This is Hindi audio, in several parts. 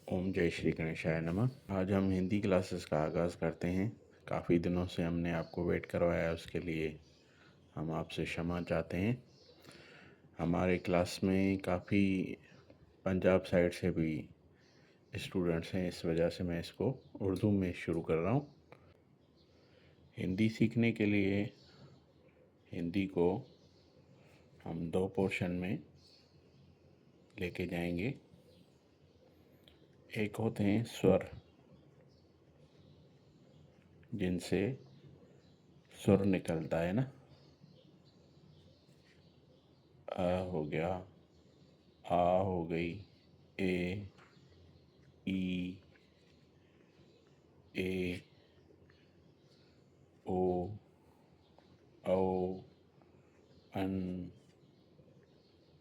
ओम जय श्री गणेशाय नमः। आज हम हिंदी क्लासेस का आगाज़ करते हैं। काफ़ी दिनों से हमने आपको वेट करवाया, उसके लिए हम आपसे क्षमा चाहते हैं। हमारे क्लास में काफ़ी पंजाब साइड से भी स्टूडेंट्स हैं, इस वजह से मैं इसको उर्दू में शुरू कर रहा हूँ। हिंदी सीखने के लिए हिंदी को हम दो पोर्शन में लेके जाएंगे। एक होते हैं स्वर, जिनसे सुर निकलता है ना। अ हो गया, आ हो गई, ए, ई, ए, ओ, औ, अन,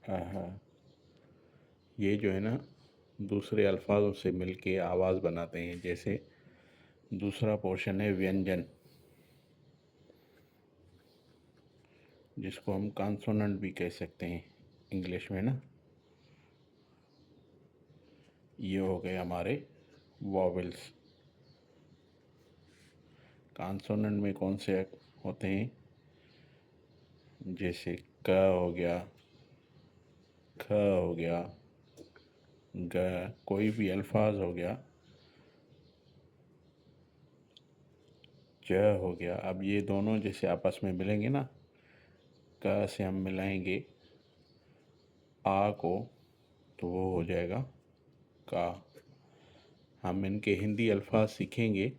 अह। ये जो है ना, दूसरे अल्फाजों से मिलके आवाज़ बनाते हैं। जैसे दूसरा पोर्शन है व्यंजन, जिसको हम कॉन्सोनेंट भी कह सकते हैं इंग्लिश में ना। ये हो गए हमारे वॉवेल्स। कॉन्सोनेंट में कौन से होते हैं? जैसे क हो गया, ख हो गया, ग, कोई भी अल्फाज हो गया, च हो गया। अब ये दोनों जैसे आपस में मिलेंगे ना, क से हम मिलाएंगे आ को, तो वो हो जाएगा का। हम इनके हिंदी अल्फाज सीखेंगे।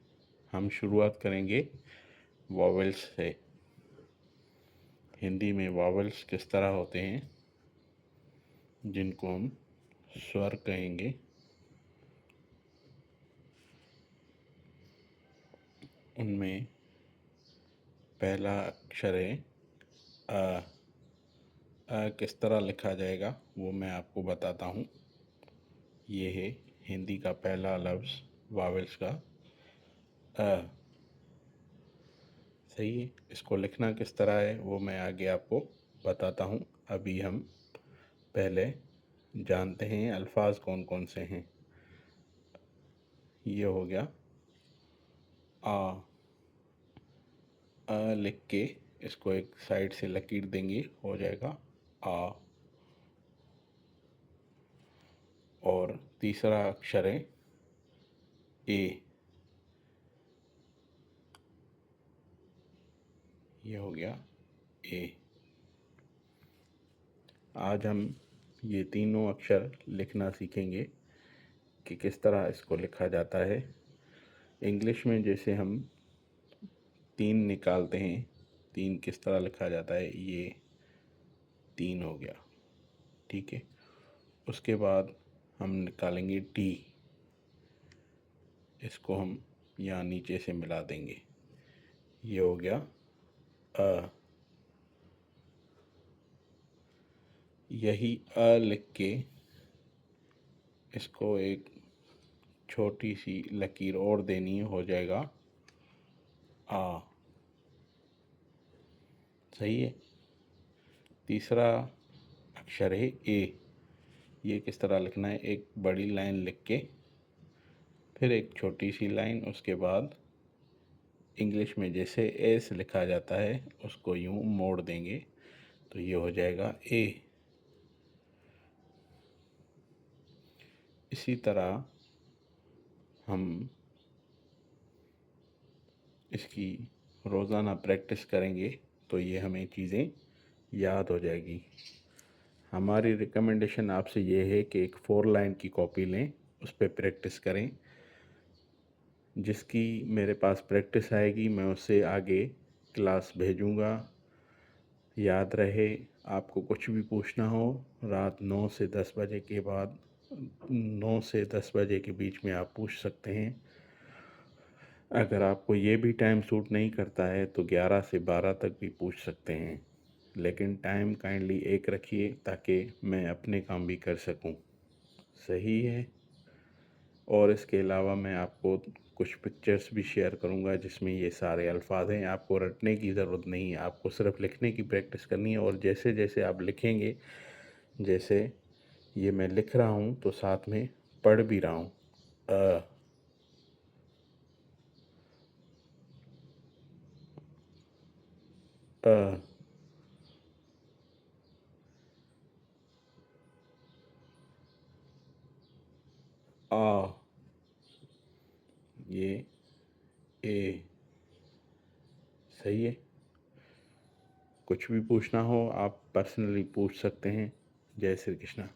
हम शुरुआत करेंगे वॉवेल्स से। हिंदी में वॉवेल्स किस तरह होते हैं, जिनको हम स्वर कहेंगे। उनमें पहला अक्षर है अ। किस तरह लिखा जाएगा वो मैं आपको बताता हूँ। ये है हिंदी का पहला लफ्ज़ वावेल्स का अ। सही है। इसको लिखना किस तरह है वो मैं आगे आपको बताता हूँ। अभी हम पहले जानते हैं अल्फाज कौन कौन से हैं। ये हो गया आ। लिख के इसको एक साइड से लकीर देंगे, हो जाएगा आ। और तीसरा अक्षर है ए। ये हो गया ए। आज हम ये तीनों अक्षर लिखना सीखेंगे कि किस तरह इसको लिखा जाता है। इंग्लिश में जैसे हम तीन निकालते हैं, तीन किस तरह लिखा जाता है, ये तीन हो गया, ठीक है। उसके बाद हम निकालेंगे टी। इसको हम यहाँ नीचे से मिला देंगे, ये हो गया अ। यही अ लिख के इसको एक छोटी सी लकीर और देनी, हो जाएगा आ। सही है। तीसरा अक्षर है ए। ये किस तरह लिखना है, एक बड़ी लाइन लिख के फिर एक छोटी सी लाइन, उसके बाद इंग्लिश में जैसे एस लिखा जाता है उसको यूँ मोड़ देंगे, तो ये हो जाएगा ए। इसी तरह हम इसकी रोज़ाना प्रैक्टिस करेंगे तो ये हमें चीज़ें याद हो जाएगी। हमारी रिकमेंडेशन आपसे ये है कि एक 4 लाइन की कॉपी लें, उस पर प्रैक्टिस करें। जिसकी मेरे पास प्रैक्टिस आएगी मैं उससे आगे क्लास भेजूँगा। याद रहे, आपको कुछ भी पूछना हो रात 9 से 10 बजे के बाद, 9 से 10 बजे के बीच में आप पूछ सकते हैं। अगर आपको ये भी टाइम सूट नहीं करता है तो 11 से 12 तक भी पूछ सकते हैं, लेकिन टाइम काइंडली एक रखिए ताकि मैं अपने काम भी कर सकूं। सही है। और इसके अलावा मैं आपको कुछ पिक्चर्स भी शेयर करूंगा जिसमें ये सारे अल्फाज हैं। आपको रटने की ज़रूरत नहीं है, आपको सिर्फ लिखने की प्रैक्टिस करनी है। और जैसे जैसे आप लिखेंगे, जैसे ये मैं लिख रहा हूँ तो साथ में पढ़ भी रहा हूँ, अ, अ, आ, ये ए। सही है। कुछ भी पूछना हो आप पर्सनली पूछ सकते हैं। जय श्री कृष्णा।